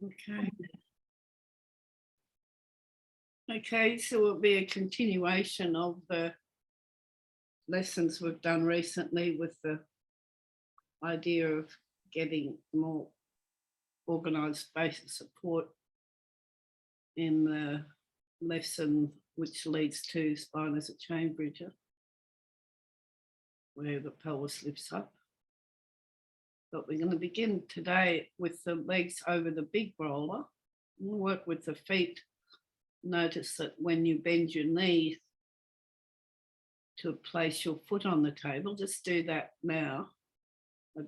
Okay. Okay, so it'll be a continuation of the lessons we've done recently with the idea of getting more organised basic support in the lesson which leads to spine as a chain bridger, where the pelvis lifts up. But we're going to begin today with the legs over the big roller. We'll work with the feet. Notice that when you bend your knee to place your foot on the table, just do that now.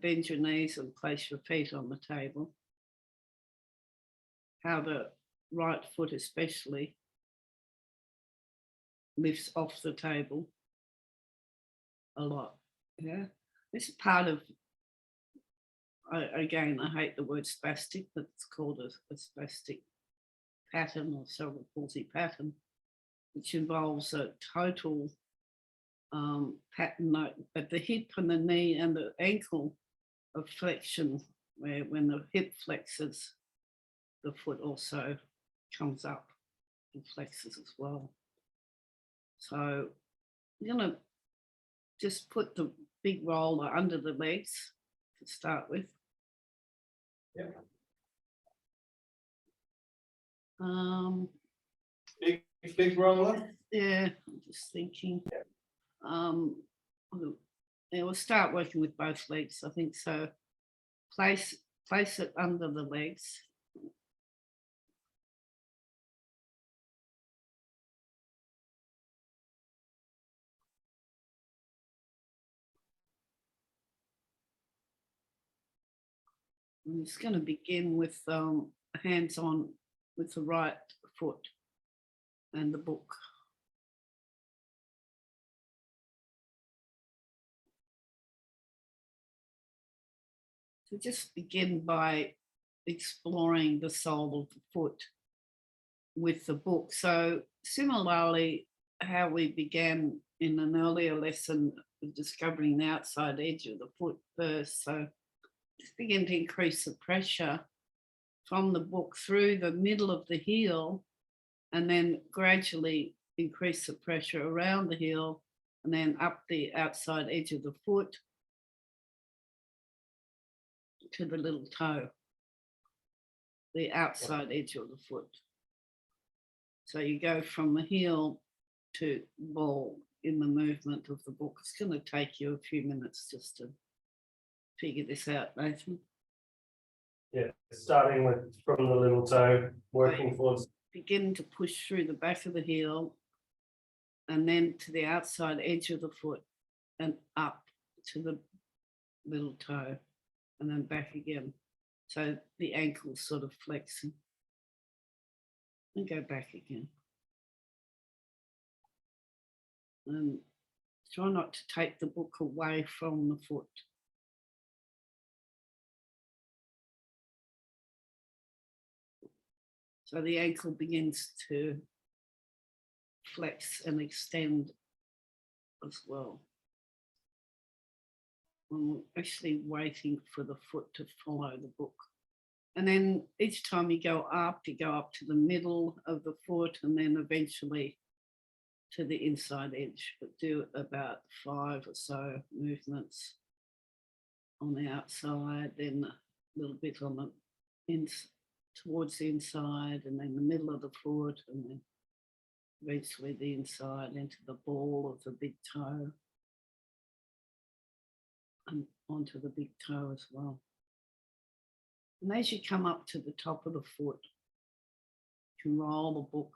Bend your knees and place your feet on the table. How the right foot especially lifts off the table a lot. Yeah, this is part of, again, I hate the word spastic, but it's called a spastic pattern or cerebral palsy pattern, which involves a total pattern at the hip and the knee and the ankle of flexion, where when the hip flexes, the foot also comes up and flexes as well. So I'm going to just put the big roller under the legs to start with. Yeah. Big roller? Yeah, I'm just thinking. Yeah, we'll start working with both legs, I think so. Place it under the legs. I'm just going to begin with hands on with the right foot and the book. So just begin by exploring the sole of the foot with the book. So similarly, how we began in an earlier lesson of discovering the outside edge of the foot first. So just begin to increase the pressure from the book through the middle of the heel, and then gradually increase the pressure around the heel and then up the outside edge of the foot to the little toe, the outside edge of the foot. So you go from the heel to ball in the movement of the book. It's going to take you a few minutes just to figure this out, Nathan. Yeah, starting from the little toe, working towards. Begin to push through the back of the heel and then to the outside edge of the foot and up to the little toe and then back again. So the ankle's sort of flexing. And go back again. And try not to take the book away from the foot. So the ankle begins to flex and extend as well. And we're actually waiting for the foot to follow the book. And then each time you go up to the middle of the foot and then eventually to the inside edge, but do about 5 or so movements on the outside, then a little bit on the towards the inside, and then the middle of the foot, and then eventually the inside into the ball of the big toe and onto the big toe as well. And as you come up to the top of the foot, you can roll the book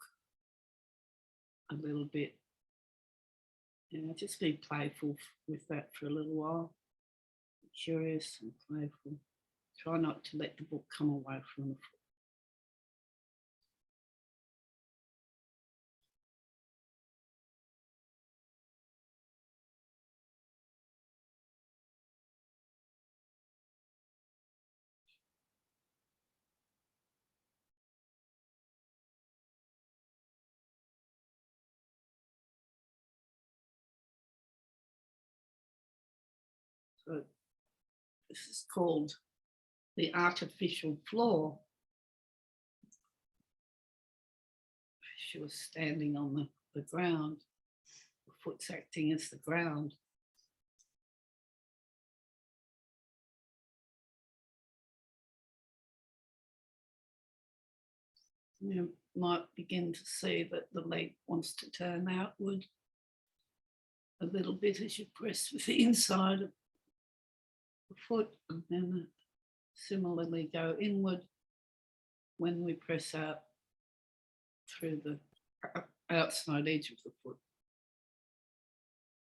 a little bit. Just be playful with that for a little while. Be curious and playful. Try not to let the book come away from the foot. So this is called the artificial floor. she was standing on the ground. The foot's acting as the ground. You might begin to see that the leg wants to turn outward a little bit as you press with the inside of the foot, and then similarly go inward when we press out through the outside edge of the foot.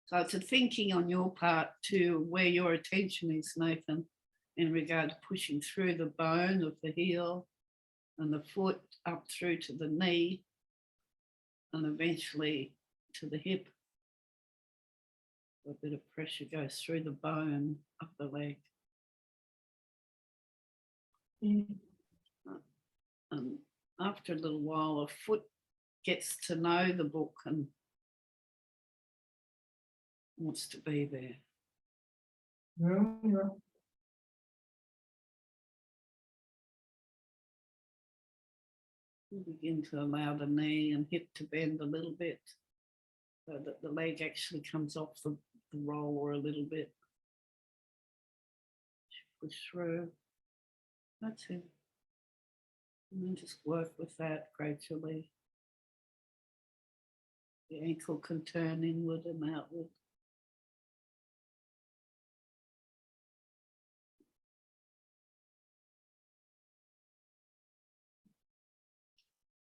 So it's a thinking on your part to where your attention is, Nathan, in regard to pushing through the bone of the heel and the foot up through to the knee and eventually to the hip. A bit of pressure goes through the bone of the leg. And after a little while, a foot gets to know the book and wants to be there. Yeah. You begin to allow the knee and hip to bend a little bit so that the leg actually comes off the roller a little bit. Push through. That's it. And then just work with that gradually. The ankle can turn inward and outward.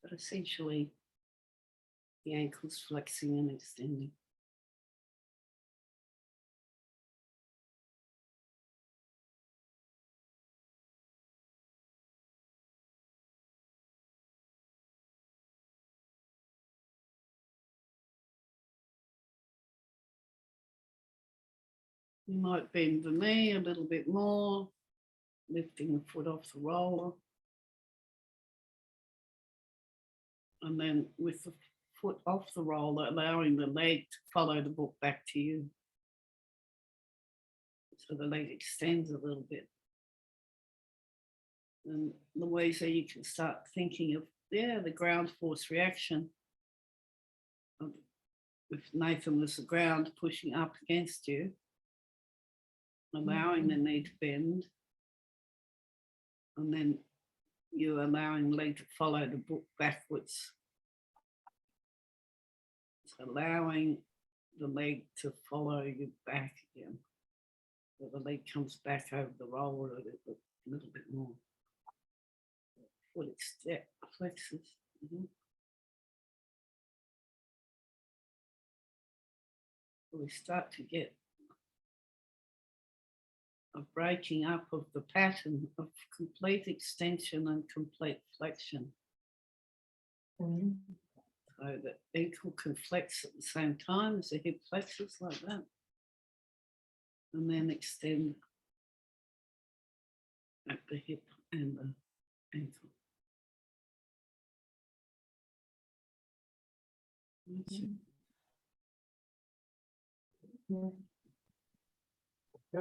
But essentially, the ankle's flexing and extending. You might bend the knee a little bit more, lifting the foot off the roller. And then with the foot off the roller, allowing the leg to follow the book back to you. So the leg extends a little bit. And Louisa, you can start thinking of, the ground force reaction. If Nathan was the ground pushing up against you, allowing the knee to bend, and then you allowing the leg to follow the book backwards. It's allowing the leg to follow you back again. So the leg comes back over the roller a little bit more. Foot flexes. We start to get a breaking up of the pattern of complete extension and complete flexion. So the ankle can flex at the same time as the hip flexes like that. And then extend at the hip and the ankle.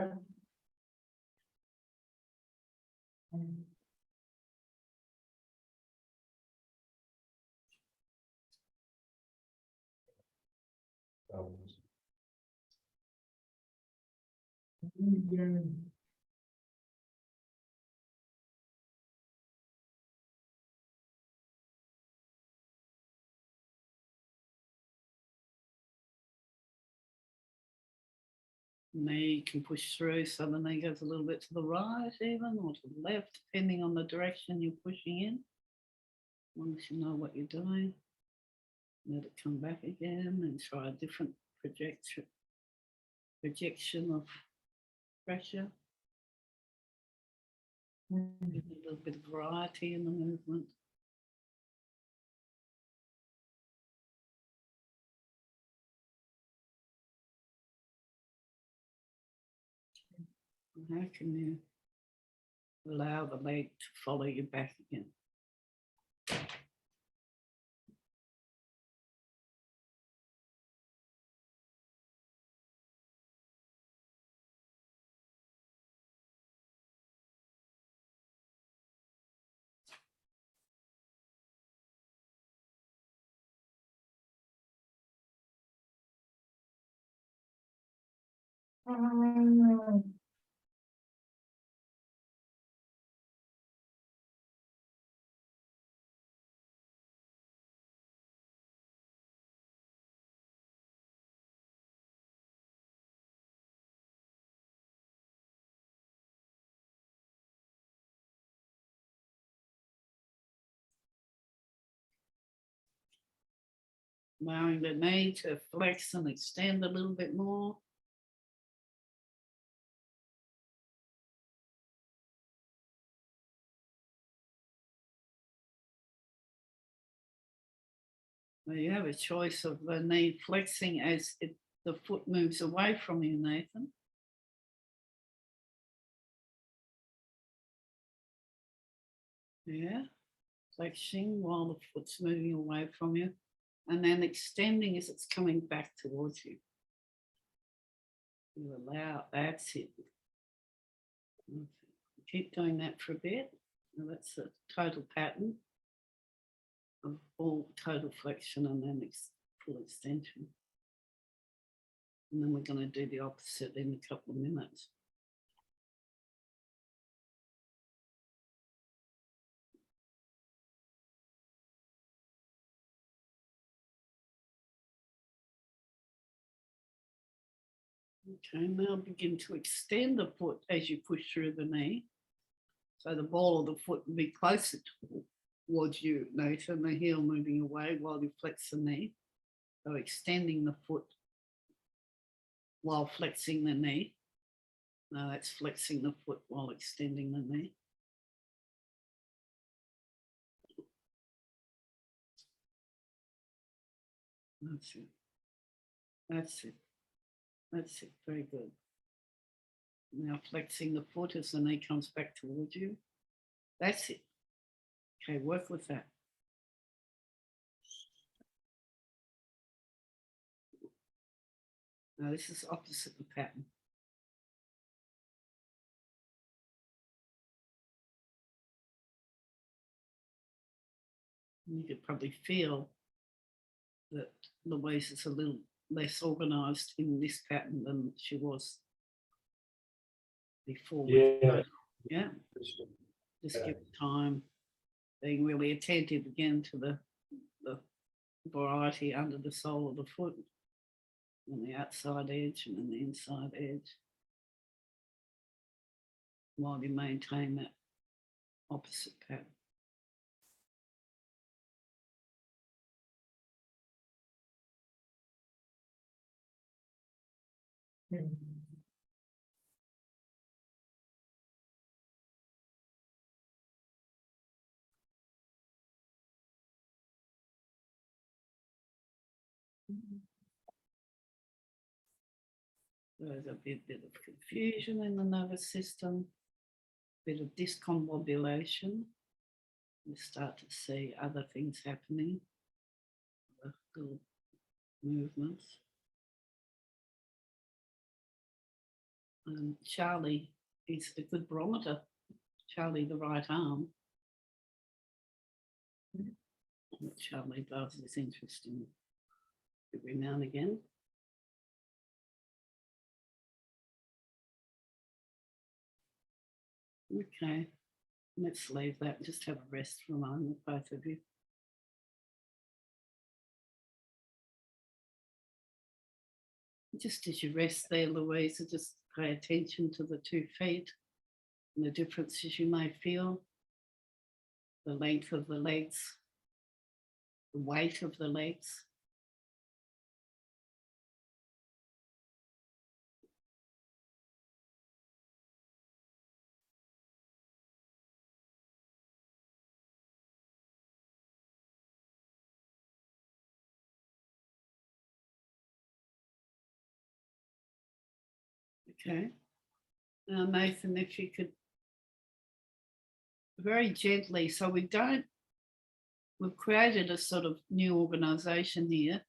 Yeah. Knee can push through, so the knee goes a little bit to the right even, or to the left, depending on the direction you're pushing in. As long as you know what you're doing. Let it come back again and try a different projection of pressure. Give it a little bit of variety in the movement. And how can you allow the leg to follow you back again? Allowing the knee to flex and extend a little bit more. Well, you have a choice of the knee flexing as the foot moves away from you, Nathan. Yeah, flexing while the foot's moving away from you, and then extending as it's coming back towards you. You allow, that's it. Okay. Keep doing that for a bit. Now that's a total pattern of all total flexion and then full extension. And then we're going to do the opposite in a couple of minutes. Okay, now begin to extend the foot as you push through the knee. So the ball of the foot will be closer towards you, Nathan, the heel moving away while you flex the knee. So extending the foot while flexing the knee. Now that's flexing the foot while extending the knee. That's it. That's it. That's it. Very good. Now flexing the foot as the knee comes back towards you. That's it. Okay, work with that. Now this is opposite the pattern. You could probably feel that Louisa's a little less organised in this pattern than she was before. Yeah. Yeah. Just give time, being really attentive again to the variety under the sole of the foot, on the outside edge and on the inside edge, while you maintain that opposite pattern. There's a bit of confusion in the nervous system, a bit of discombobulation. You start to see other things happening, little movements. Charlie is a good barometer. Charlie, the right arm. What Charlie does is interesting every now and again. Okay, let's leave that and just have a rest for a moment, both of you. Just as you rest there, Louisa, just pay attention to the 2 feet and the differences you may feel, the length of the legs, the weight of the legs. Okay. Now, Nathan, if you could very gently, so we've created a sort of new organisation here.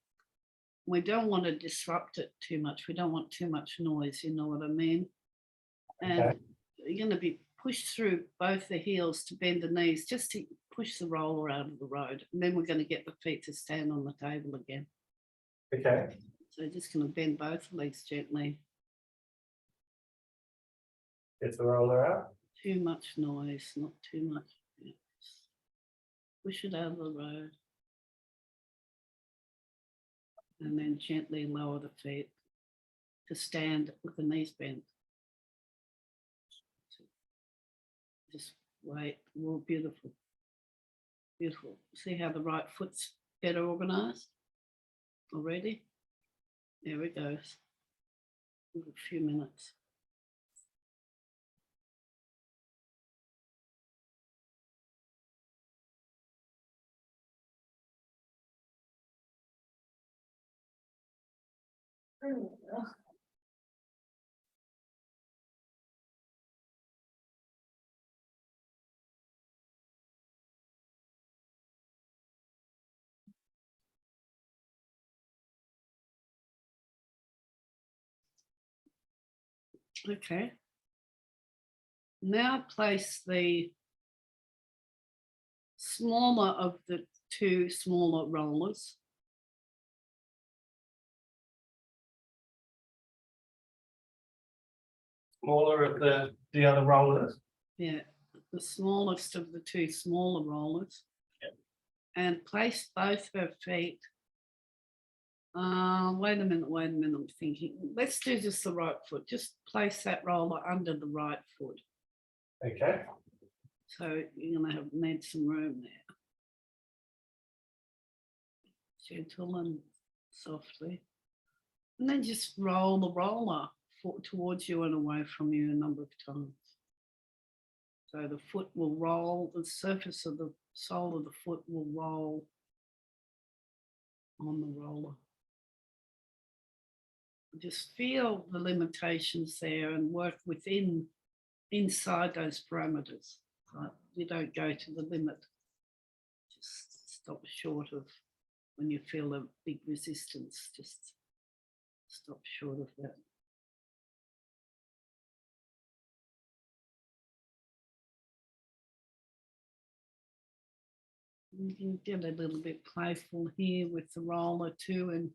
We don't want to disrupt it too much. We don't want too much noise, you know what I mean? And okay, you're going to be pushed through both the heels to bend the knees, just to push the roller out of the road. And then we're going to get the feet to stand on the table again. Okay. So just going to bend both legs gently. Get the roller out. Too much noise, not too much. Yeah. Push it out of the road. And then gently lower the feet to stand with the knees bent. Just wait. Oh, beautiful. Beautiful. See how the right foot's better organised already? There it goes. A few minutes. Okay. Now place the smaller of the two smaller rollers Smaller of the other rollers. yeah, the smallest of the two smaller rollers. Yep. And place both her feet. Wait a minute, I'm thinking. Let's do just the right foot. Just place that roller under the right foot. Okay. So you're going to need some room there. Gentle and softly. And then just roll the roller towards you and away from you a number of times. So the foot will roll, the surface of the sole of the foot will roll on the roller. Just feel the limitations there and work inside those parameters. You don't go to the limit. Just stop short of when you feel a big resistance, just stop short of that. You can get a little bit playful here with the roller too, and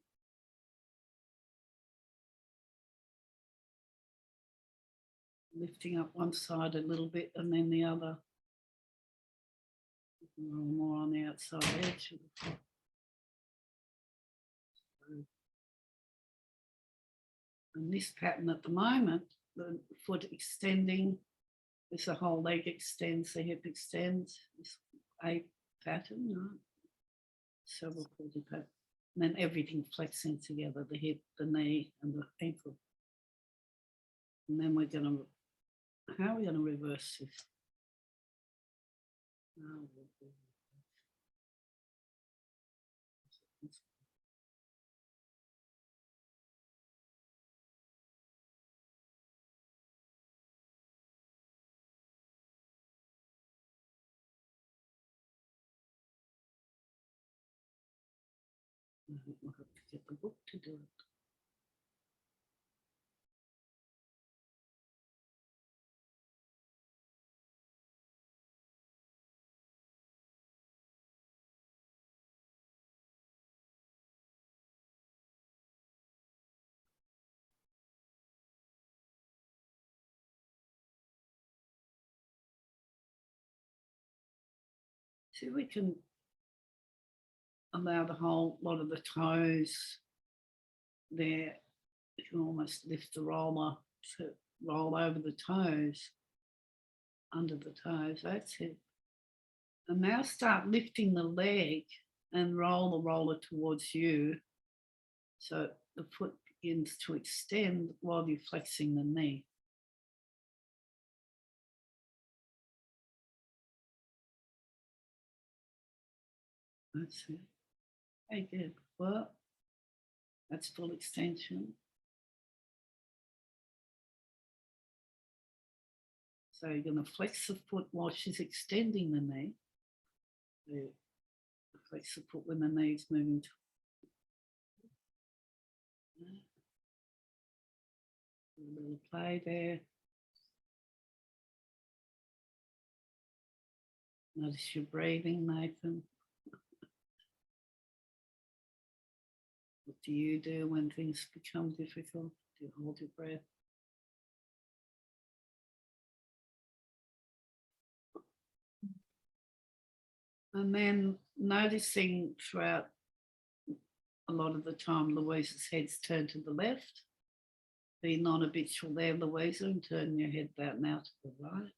lifting up one side a little bit and then the other. More on the outside edge. And this pattern at the moment, the foot extending, as the whole leg extends, the hip extends, this A pattern, right? Several palsy patterns. And then everything flexing together, the hip, the knee, and the ankle. And then we're going to, how are we going to reverse this? We'll have to get the book to do it. See, we can allow the whole lot of the toes there. You can almost lift the roller to roll over the toes, under the toes. That's it. And now start lifting the leg and roll the roller towards you. So the foot begins to extend while you're flexing the knee. That's it. Okay, good. Well, that's full extension. So you're going to flex the foot while she's extending the knee. You flex the foot when the knee's moving to. A little play there. Notice your breathing, Nathan. What do you do when things become difficult? Do you hold your breath? And then noticing throughout a lot of the time, Louisa's head's turned to the left. Be non-habitual there, Louisa, and turn your head back now to the right.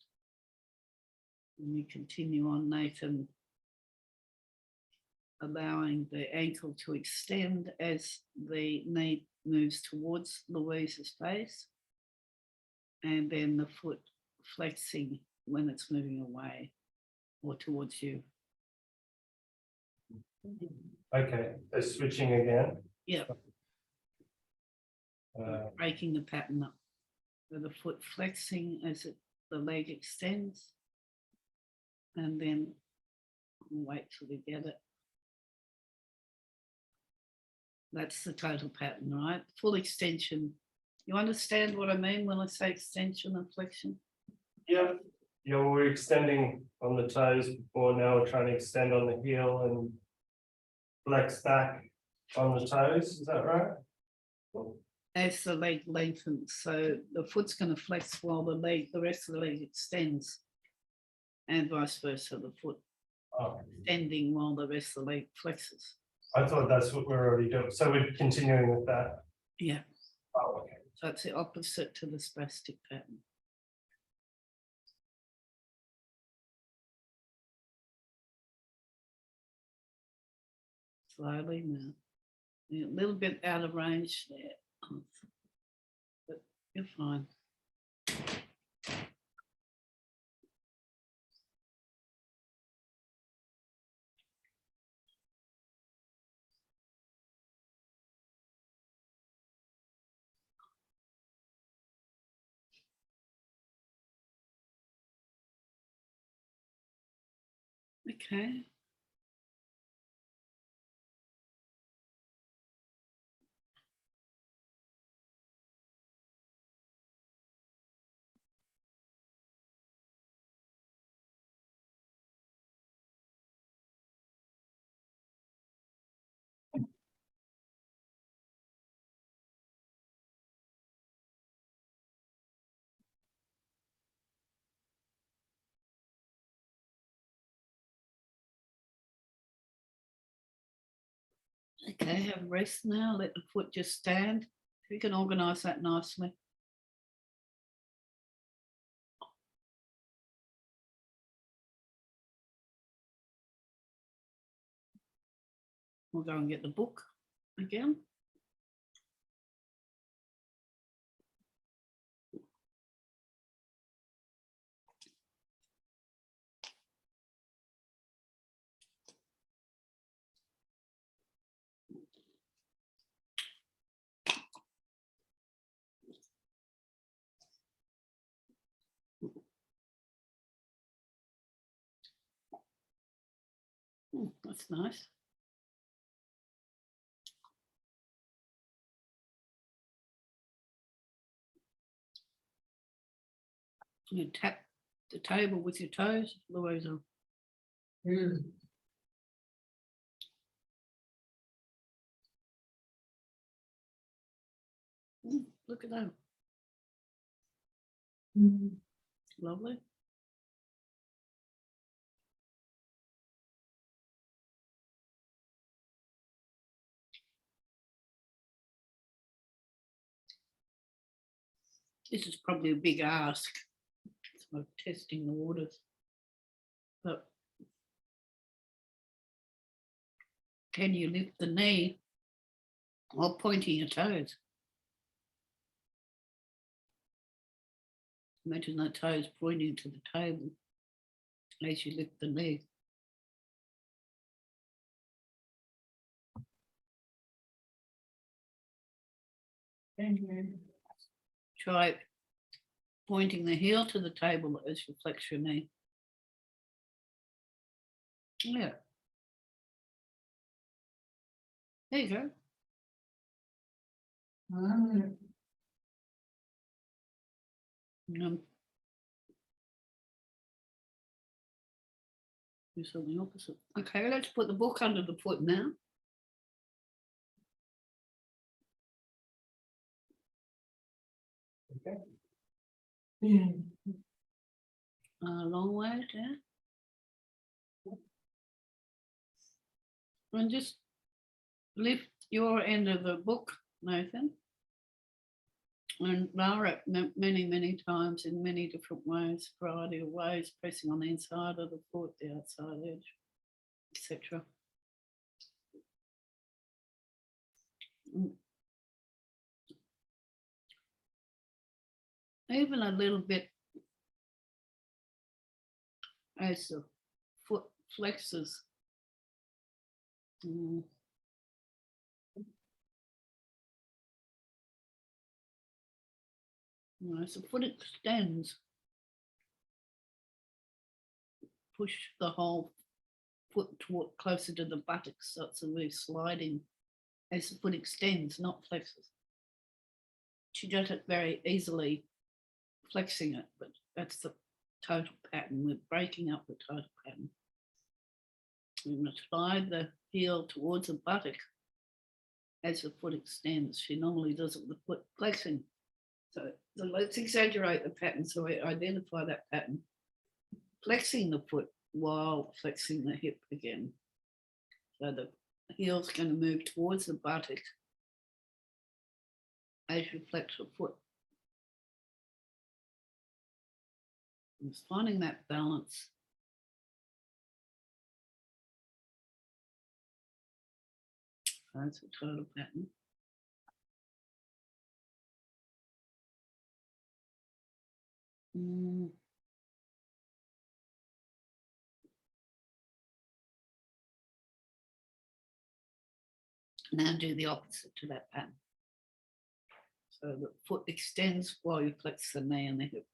And you continue on, Nathan, allowing the ankle to extend as the knee moves towards Louisa's face, and then the foot flexing when it's moving away or towards you. Okay, so switching again. Yeah. Breaking the pattern up. With the foot flexing as the leg extends, and then wait till we get it. That's the total pattern, right? Full extension. You understand what I mean when I say extension and flexion? Yeah, we're extending on the toes before, now we're trying to extend on the heel and flex back on the toes, is that right? As the leg lengthens, so the foot's going to flex while the rest of the leg extends, and vice versa, the foot extending while the rest of the leg flexes. I thought that's what we're already doing, so we're continuing with that. Yeah. Oh, okay. So it's the opposite to the spastic pattern. Slowly now. You're a little bit out of range there, but you're fine. Okay. Okay, have a rest now. Let the foot just stand. You can organise that nicely. We'll go and get the book again. That's nice. You tap the table with your toes, Louisa. Look at that. Lovely. This is probably a big ask. So testing the waters. But can you lift the knee while pointing your toes? Imagine the toes pointing to the table as you lift the knee. Try pointing the heel to the table as you flex your knee. Yeah. There you go. Do something opposite. Okay, let's put the book under the foot now. Okay. A long way, yeah. And just lift your end of the book, Nathan, and lower it many times in many different ways, variety of ways, pressing on the inside of the foot, the outside edge, etc. Even a little bit as the foot flexes. As the foot extends, push the whole foot closer to the buttocks, so it's a really sliding as the foot extends, not flexes. She does it very easily, flexing it, but that's the total pattern. We're breaking up the total pattern. We're going to slide the heel towards the buttock as the foot extends. She normally does it with the foot flexing. So let's exaggerate the pattern so we identify that pattern. Flexing the foot while flexing the hip again. So the heel's going to move towards the buttock as you flex the foot. And just finding that balance. That's a total pattern. Now do the opposite to that pattern. So the foot extends while you flex the knee and the hip.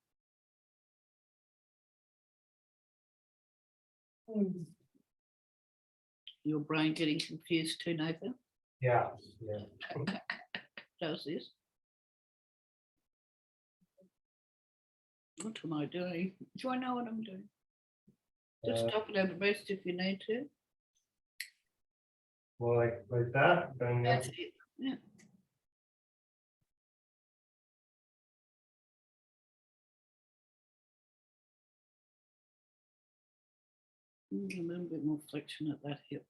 Your brain getting confused too, Nathan? Yeah. Does this? What am I doing? Do I know what I'm doing? Just stop it over rest if you need to. Well, like that. Then That's it. Yeah. A little bit more flexion at that hip.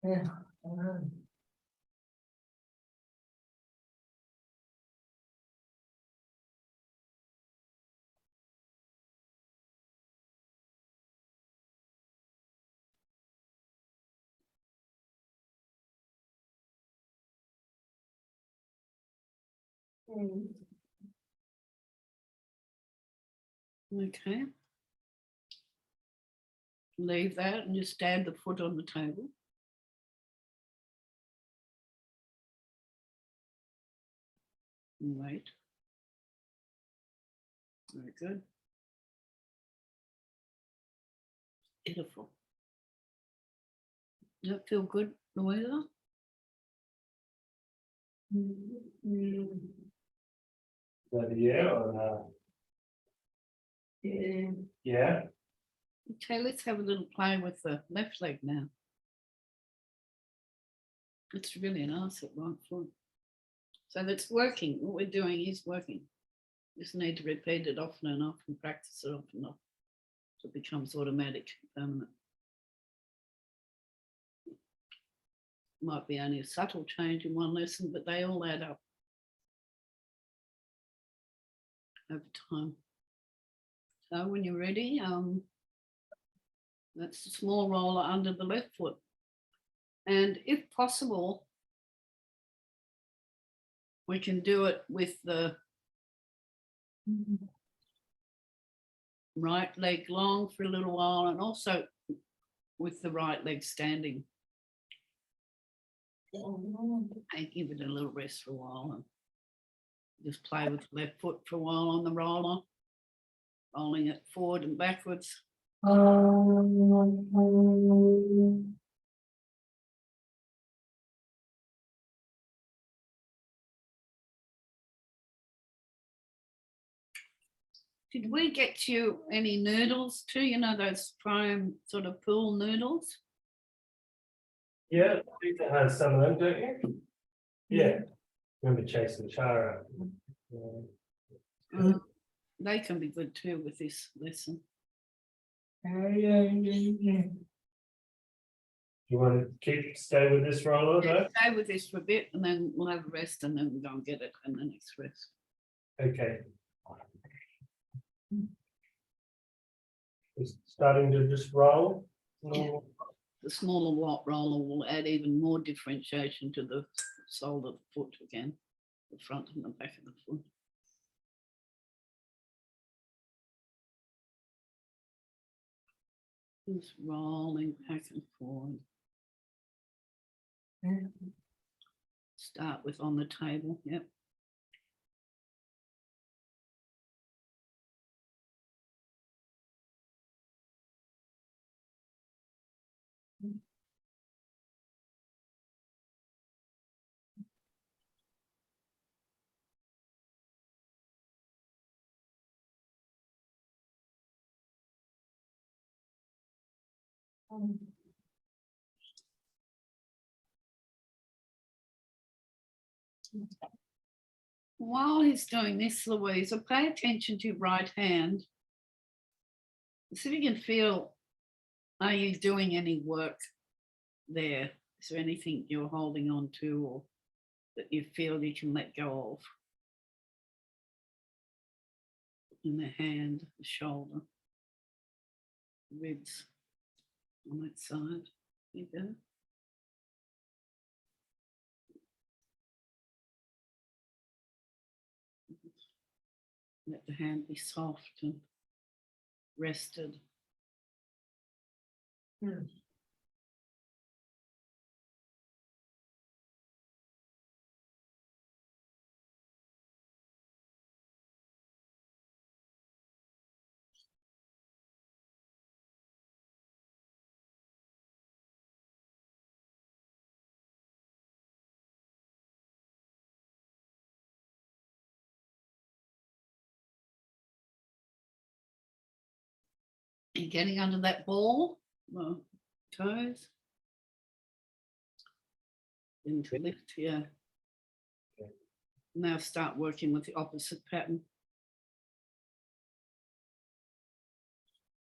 Yeah. Okay. Leave that and just stab the foot on the table. And wait. Very good. Beautiful. Does that feel good, Louisa? Is that a yeah or no? Yeah. Okay, let's have a little play with the left leg now. It's really nice at right foot. So that's working. What we're doing is working. Just need to repeat it often and often, practice it often and often, so it becomes automatic, permanent. Might be only a subtle change in one lesson, but they all add up over time. So when you're ready, that's the small roller under the left foot. And if possible, we can do it with the right leg long for a little while and also with the right leg standing. And give it a little rest for a while and just play with the left foot for a while on the roller, rolling it forward and backwards. Did we get you any noodles too? You know, those foam sort of pool noodles? Yeah, Lisa has some of them, don't you? Yeah. Remember chasing Chara. They can be good too with this lesson. You want to stay with this roller though? Stay with this for a bit and then we'll have a rest and then we'll go and get it in the next rest. Okay. It's starting to just roll. Yeah. The smaller roller will add even more differentiation to the sole of the foot again, the front and the back of the foot. Just rolling back and forward. Start with on the table, yep. While he's doing this, Louisa, pay attention to your right hand. See if you can feel, are you doing any work there? Is there anything you're holding on to or that you feel you can let go of? In the hand, the shoulder, ribs on that side. There you go. Let the hand be soft and rested. You're getting under that ball, well, toes. Into lift, yeah. Now start working with the opposite pattern.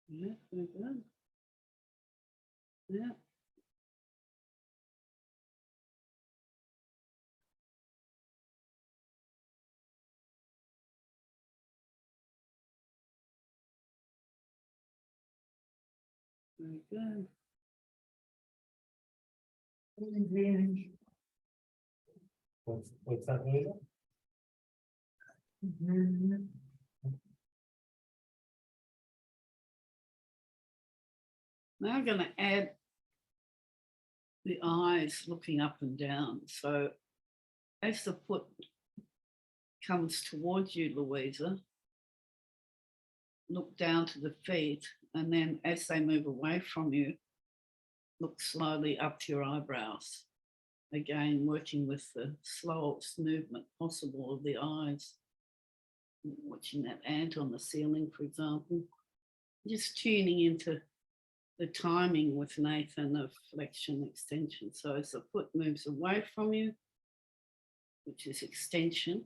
Yeah, very good. Yeah. Very good. What's that, Louisa? Now I'm going to add the eyes looking up and down. So as the foot comes towards you, Louisa, look down to the feet, and then as they move away from you, look slowly up to your eyebrows. Again, working with the slowest movement possible of the eyes. Watching that ant on the ceiling, for example. Just tuning into the timing with Nathan of flexion extension. So as the foot moves away from you, which is extension,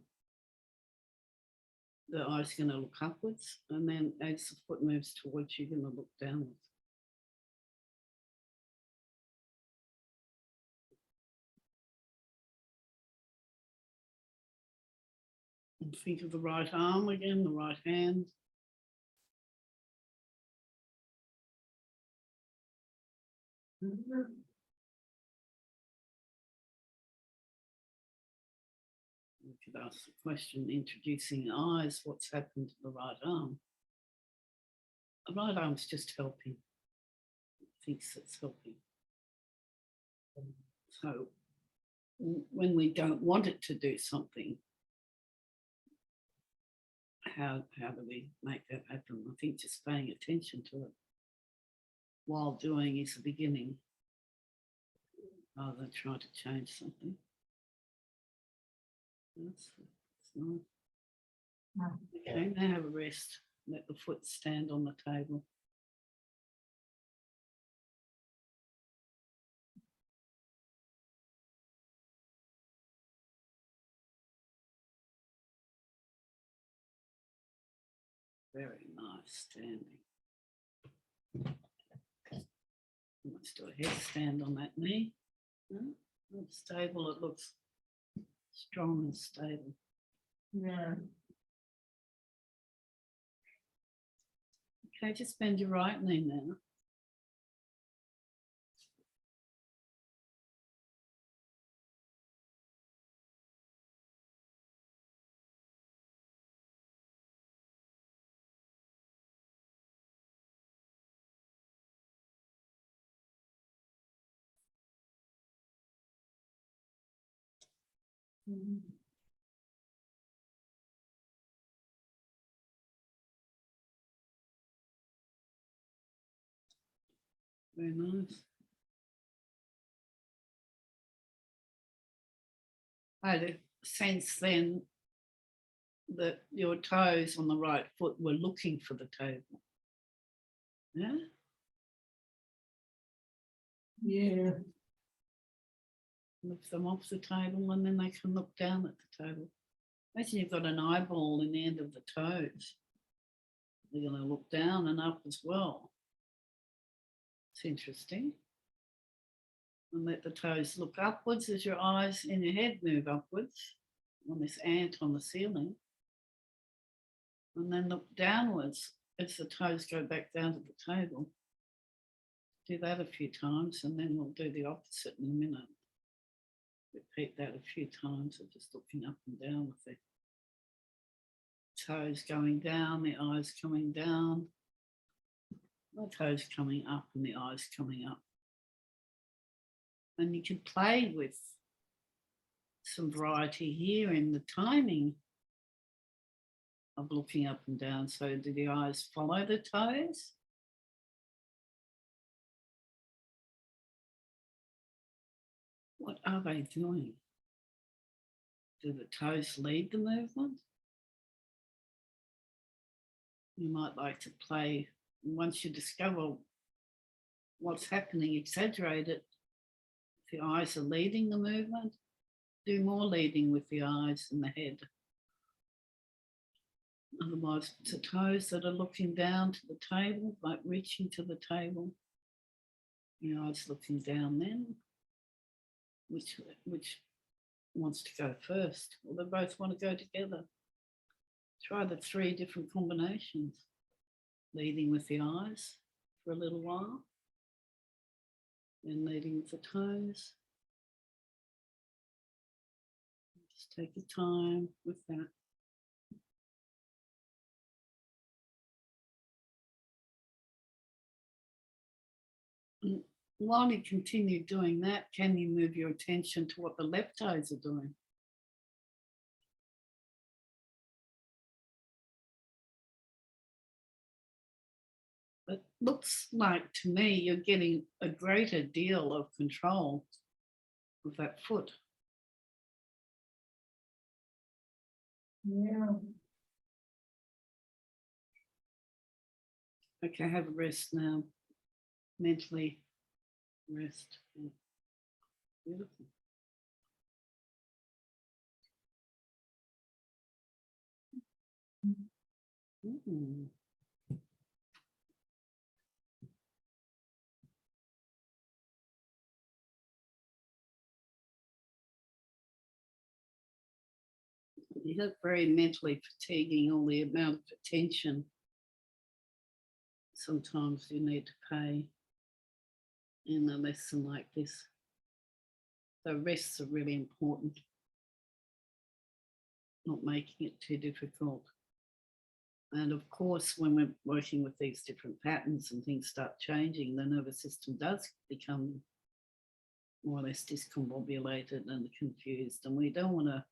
the eye's going to look upwards, and then as the foot moves towards you, you're going to look downwards. And think of the right arm again, the right hand. We could ask the question, introducing eyes, what's happened to the right arm? The right arm's just helping. It thinks it's helping. So when we don't want it to do something, how do we make that happen? I think just paying attention to it while doing is the beginning, rather than trying to change something. That's nice. Okay, now have a rest. Let the foot stand on the table. Very nice standing. Let's do a headstand on that knee. It's stable, it looks strong and stable. Yeah. Okay, just bend your right knee now. Very nice. I had a sense then that your toes on the right foot were looking for the table. Yeah? Yeah. Lift them off the table and then they can look down at the table. Imagine you've got an eyeball in the end of the toes. They're going to look down and up as well. It's interesting. And let the toes look upwards as your eyes in your head move upwards on this ant on the ceiling. And then look downwards as the toes go back down to the table. Do that a few times and then we'll do the opposite in a minute. Repeat that a few times of just looking up and down with the toes going down, the eyes coming down, the toes coming up and the eyes coming up. And you can play with some variety here in the timing of looking up and down. So do the eyes follow the toes? What are they doing? Do the toes lead the movement? You might like to play, once you discover what's happening, exaggerate it. If the eyes are leading the movement, do more leading with the eyes and the head. Otherwise, it's the toes that are looking down to the table, like reaching to the table. The eyes looking down then. Which wants to go first? Well, they both want to go together. Try the 3 different combinations. Leading with the eyes for a little while. Then leading with the toes. Just take your time with that. And while you continue doing that, can you move your attention to what the left toes are doing? It looks like to me you're getting a greater deal of control with that foot. Yeah. Okay, have a rest now. Mentally rest. Yeah. Beautiful. Mm. You look very mentally fatiguing, all the amount of attention sometimes you need to pay in a lesson like this. So rests are really important, not making it too difficult. And of course, when we're working with these different patterns and things start changing, the nervous system does become more or less discombobulated and confused. And we don't want to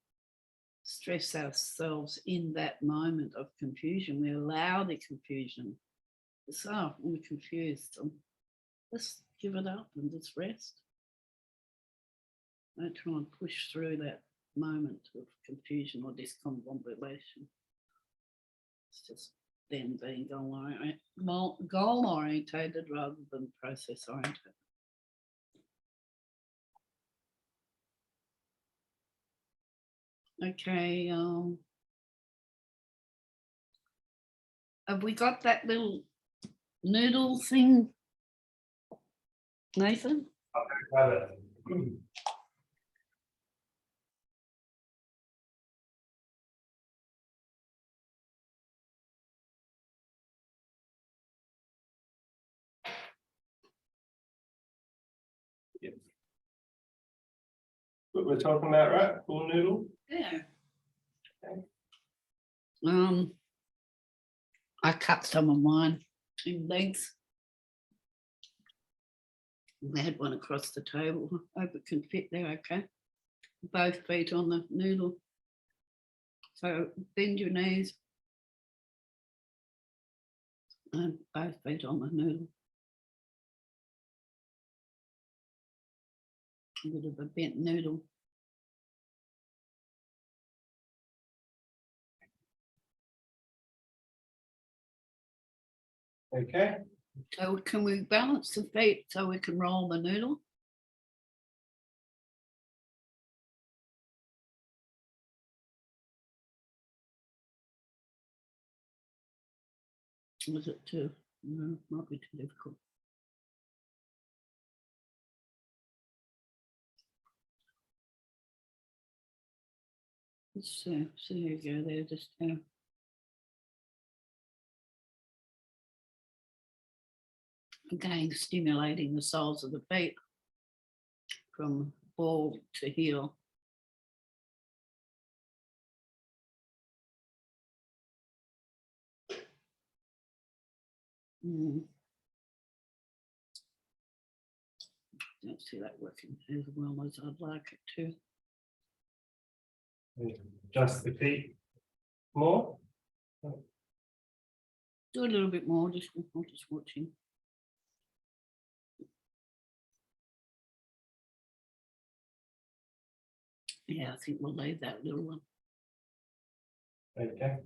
stress ourselves in that moment of confusion. We allow the confusion. So I'm confused. Just give it up and just rest. Don't try and push through that moment of confusion or discombobulation. It's just them being goal orientated rather than process orientated. Okay, have we got that little noodle thing Nathan? Got it. What we're talking about, right? Cool noodle. Yeah. Okay. I cut some of mine in lengths. I had one across the table. I hope it can fit there, okay? Both feet on the noodle. So bend your knees. And both feet on the noodle. A bit of a bent noodle. Okay. So can we balance the feet so we can roll the noodle? Was it too? No, might be too difficult. Let's see you go there, just again stimulating the soles of the feet from ball to heel. Don't see that working as well as I'd like it to. Adjust the feet more. Do a little bit more, just watching. Yeah, I think we'll leave that little one. Okay.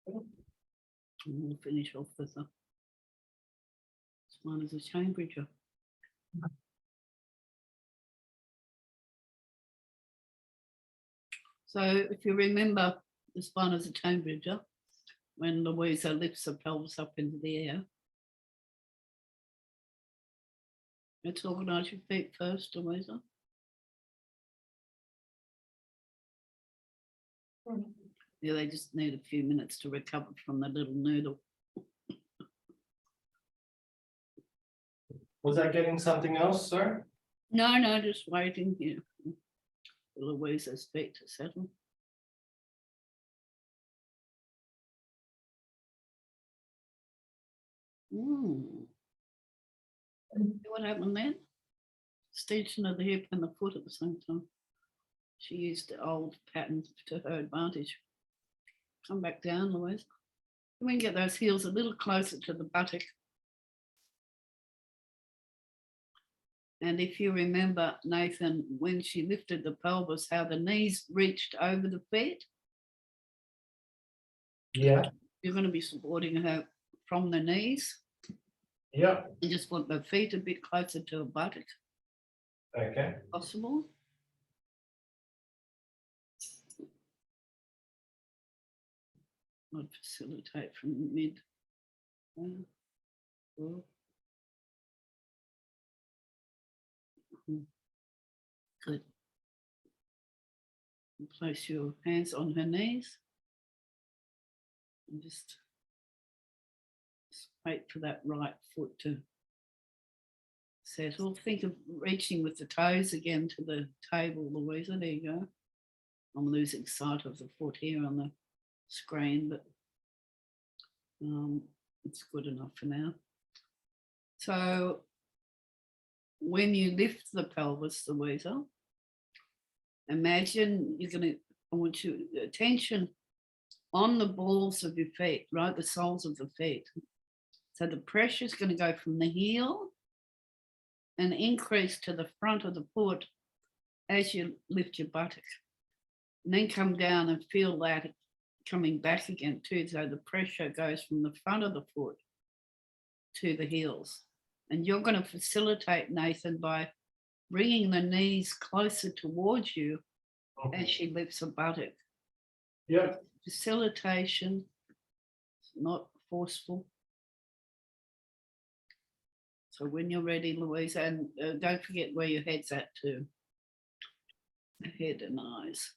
And we'll finish off with the spine of the chain bridger. So if you remember the spine of the chain bridger, when Louisa lifts the pelvis up into the air, let's organise your feet first, Louisa. Yeah, they just need a few minutes to recover from the little noodle. Was I getting something else, sir? No, just waiting here for Louisa's feet to settle. What happened then? Extension of the hip and the foot at the same time. She used the old pattern to her advantage. Come back down, Louise. We can get those heels a little closer to the buttock. And if you remember, Nathan, when she lifted the pelvis, how the knees reached over the feet. Yeah. You're going to be supporting her from the knees. Yeah. You just want the feet a bit closer to her buttock. Okay. Possible. I'd facilitate from mid. Good. And place your hands on her knees. And just wait for that right foot to settle. Think of reaching with the toes again to the table, Louisa. There you go. I'm losing sight of the foot here on the screen, but it's good enough for now. So when you lift the pelvis, Louisa, imagine I want you attention on the balls of your feet, right? The soles of the feet. So the pressure is going to go from the heel and increase to the front of the foot as you lift your buttock. And then come down and feel that coming back again too. So the pressure goes from the front of the foot to the heels. And you're going to facilitate, Nathan, by bringing the knees closer towards you as she lifts her buttock. Yeah. Facilitation, not forceful. So when you're ready, Louisa, and don't forget where your head's at too. Head and eyes.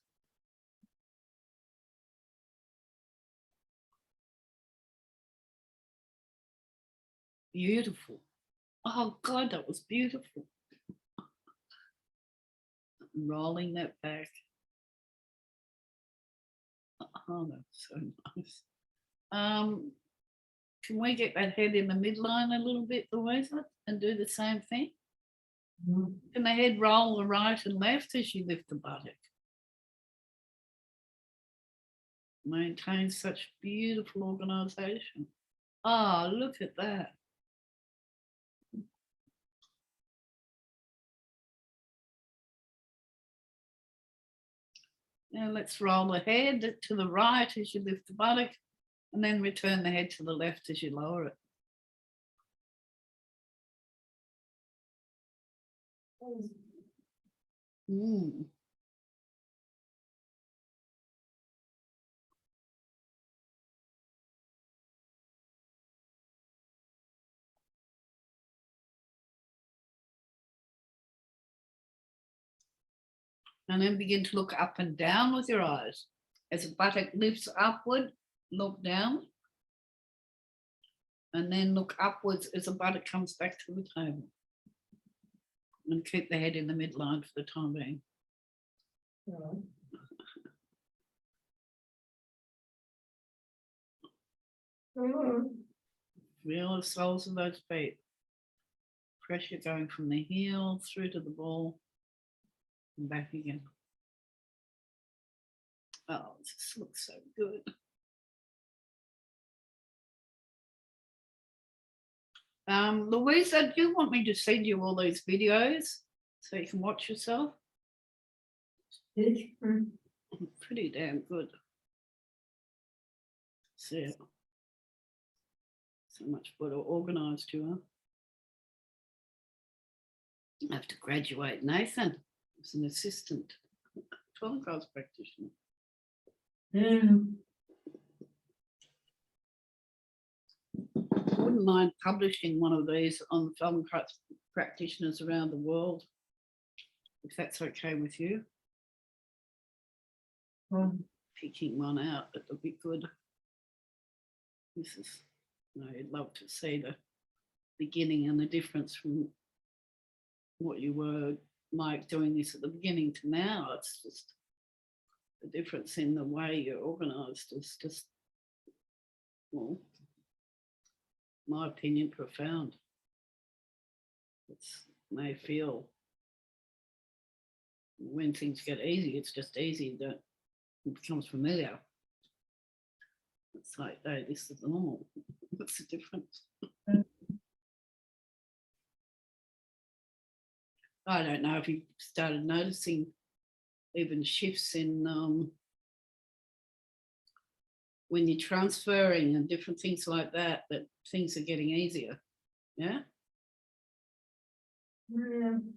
Beautiful. Oh God, that was beautiful. Rolling that back. Oh, that's so nice. Can we get that head in the midline a little bit, Louisa, and do the same thing? Can the head roll the right and left as you lift the buttock? Maintain such beautiful organisation. Oh, look at that. Now let's roll the head to the right as you lift the buttock, and then return the head to the left as you lower it. Mm. And then begin to look up and down with your eyes. As the buttock lifts upward, look down. And then look upwards as the buttock comes back to the table. And keep the head in the midline for the time being. Feel the soles of those feet. Pressure going from the heel through to the ball and back again. Oh, this looks so good. Louisa, do you want me to send you all those videos so you can watch yourself? Pretty damn good. So much better organised you are. I have to graduate Nathan as an assistant Feldenkrais practitioner. I wouldn't mind publishing one of these on the Feldenkrais practitioners around the world, if that's okay with you. Picking one out, that would be good. This is, I'd love to see the beginning and the difference from what you were like doing this at the beginning to now. It's just the difference in the way you're organised is just, well, my opinion, profound. It may feel when things get easy, it's just easy that it becomes familiar. It's like, hey, this is normal. What's the difference? I don't know if you started noticing even shifts in when you're transferring and different things like that, that things are getting easier. Yeah? In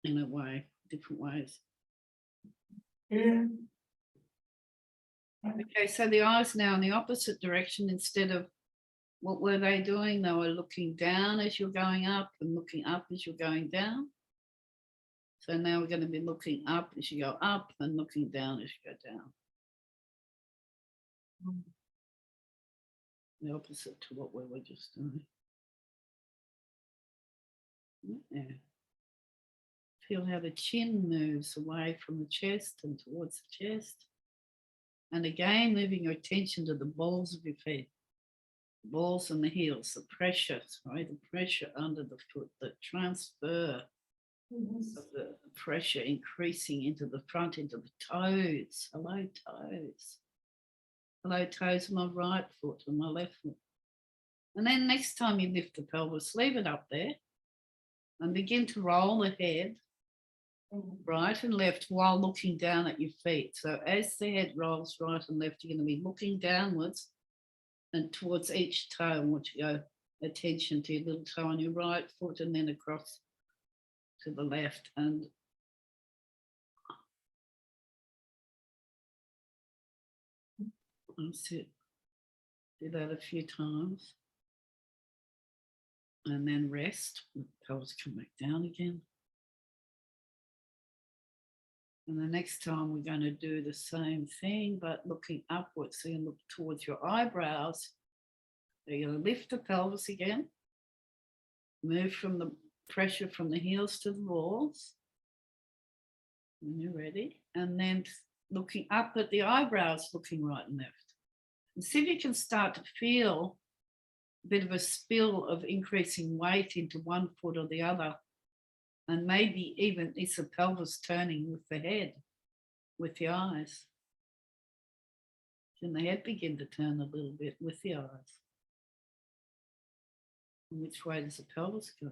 a way, different ways. Okay, so the eyes now in the opposite direction. Instead of, what were they doing? They were looking down as you're going up and looking up as you're going down. So now we're going to be looking up as you go up and looking down as you go down. The opposite to what we were just doing. Yeah. Feel how the chin moves away from the chest and towards the chest. And again, moving your attention to the balls of your feet. The balls and the heels, the pressure, the pressure under the foot, the transfer of the pressure increasing into the front, into the toes. Hello, toes. Hello, toes on my right foot and my left foot. And then next time you lift the pelvis, leave it up there and begin to roll the head right and left while looking down at your feet. So as the head rolls right and left, you're going to be looking downwards and towards each toe. I want you to go attention to your little toe on your right foot and then across to the left. And that's it. Do that a few times. And then rest. The pelvis come back down again. And the next time we're going to do the same thing, but looking upwards. So you look towards your eyebrows. You're going to lift the pelvis again. Move from the pressure from the heels to the walls. When you're ready. And then looking up at the eyebrows, looking right and left. And see if you can start to feel a bit of a spill of increasing weight into one foot or the other. And maybe even it's the pelvis turning with the head, with the eyes. Can the head begin to turn a little bit with the eyes? And which way does the pelvis go?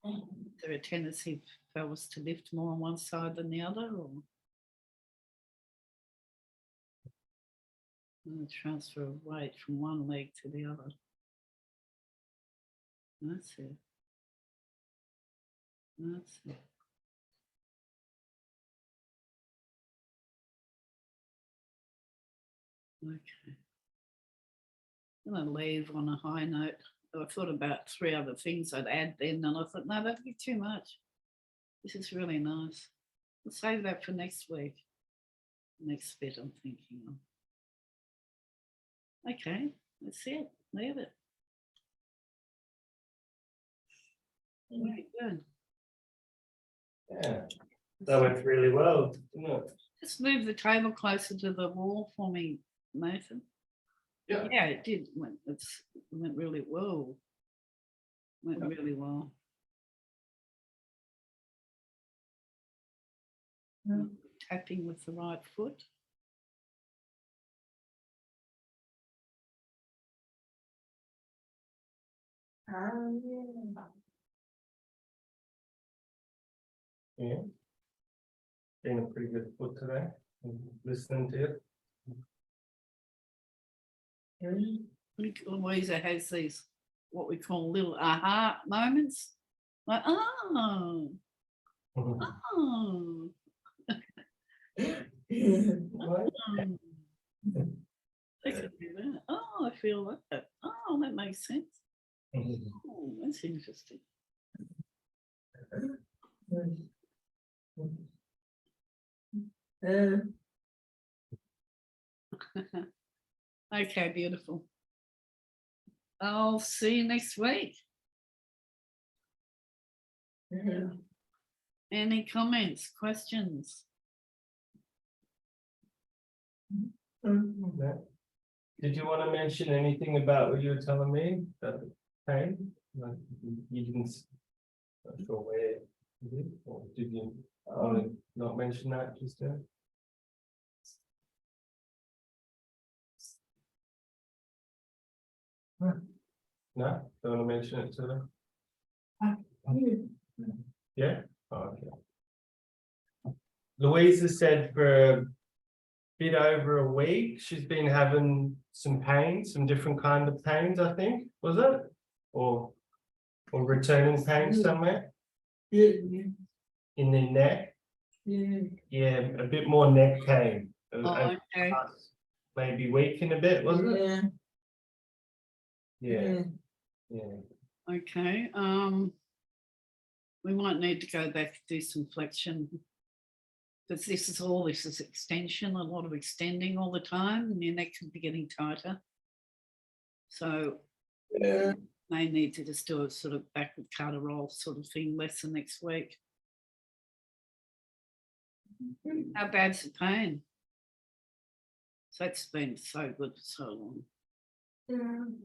Is there a tendency for pelvis to lift more on one side than the other? Or and the transfer of weight from one leg to the other? That's it. That's it. Okay. I'm going to leave on a high note. I thought about 3 other things I'd add then, and I thought, no, that'd be too much. This is really nice. We'll save that for next week. Next bit I'm thinking of. Okay, that's it. Leave it. Very good. Yeah, that went really well, didn't it? Just move the table closer to the wall for me, Nathan. Yeah. Yeah, it did. It went really well. Went really well. Tapping with the right foot. Yeah. Being a pretty good foot today. Listening to it. Louisa has these, what we call little aha moments. Like, oh, oh. They could do that. Oh, I feel that. Oh, that makes sense. Oh, that's interesting. Okay, beautiful. I'll see you next week. Any comments, questions? Did you want to mention anything about what you were telling me? That pain? Like you didn't. Not sure where. Or did you not mention that just now? No, don't want to mention it to them. Yeah. Oh, okay. Louisa said for a bit over a week she's been having some pain, some different kind of pains. I think was it, or returning pain somewhere. Yeah. In the neck. Yeah. Yeah, a bit more neck pain. Oh, okay. Maybe weakened a bit, wasn't it? Yeah. Yeah. Okay. We might need to go back and do some flexion, because this is extension, a lot of extending all the time, and your neck could be getting tighter. So Yeah. may need to just do a sort of backward carter roll sort of thing lesson next week. How bad's the pain? So it's been so good for so long.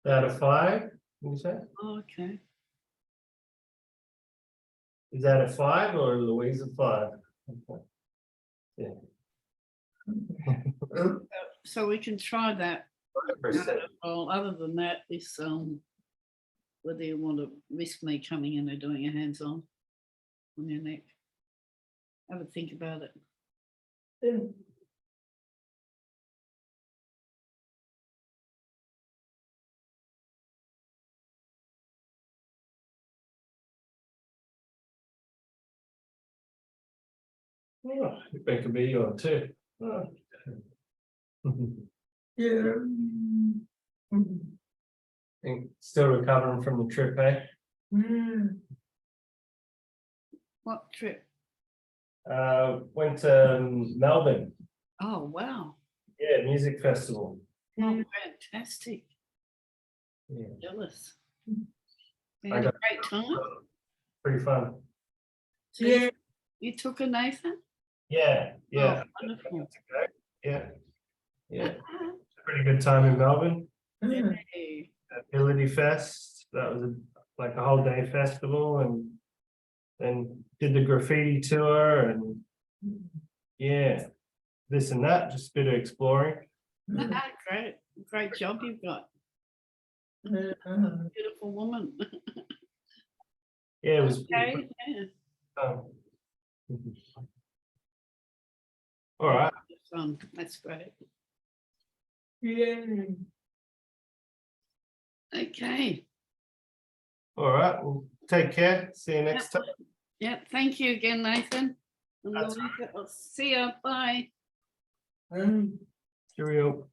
Out of 5, what you say? Oh, okay. Is that a 5 or a Louisa 5? Okay. Yeah. So we can try that. 100%. Well, other than that, is whether you want to risk me coming in and doing a hands-on on your neck. Have a think about it. Oh, it could be your 2. Oh. yeah. And still recovering from the trip, eh? What trip? Went to Melbourne. Oh, wow. Yeah, music festival. Oh, fantastic. Yeah, Jealous. I You had a got- great time. pretty fun. Yeah, You took a Nathan? Yeah, yeah. Oh, wonderful. Yeah, yeah. Pretty good time in Melbourne. Hey. Ability Fest. That was like a whole day festival, and then did the graffiti tour, and yeah, this and that. Just a bit of exploring. Great. Great job you've got. Beautiful woman. Yeah, it was. Okay. Yeah. All right. That's great. yeah. Okay. All right. Well, take care. See you next time. Yeah. Thank you again, Nathan. And That's Louisa, I'll see you. Bye. Cheerio.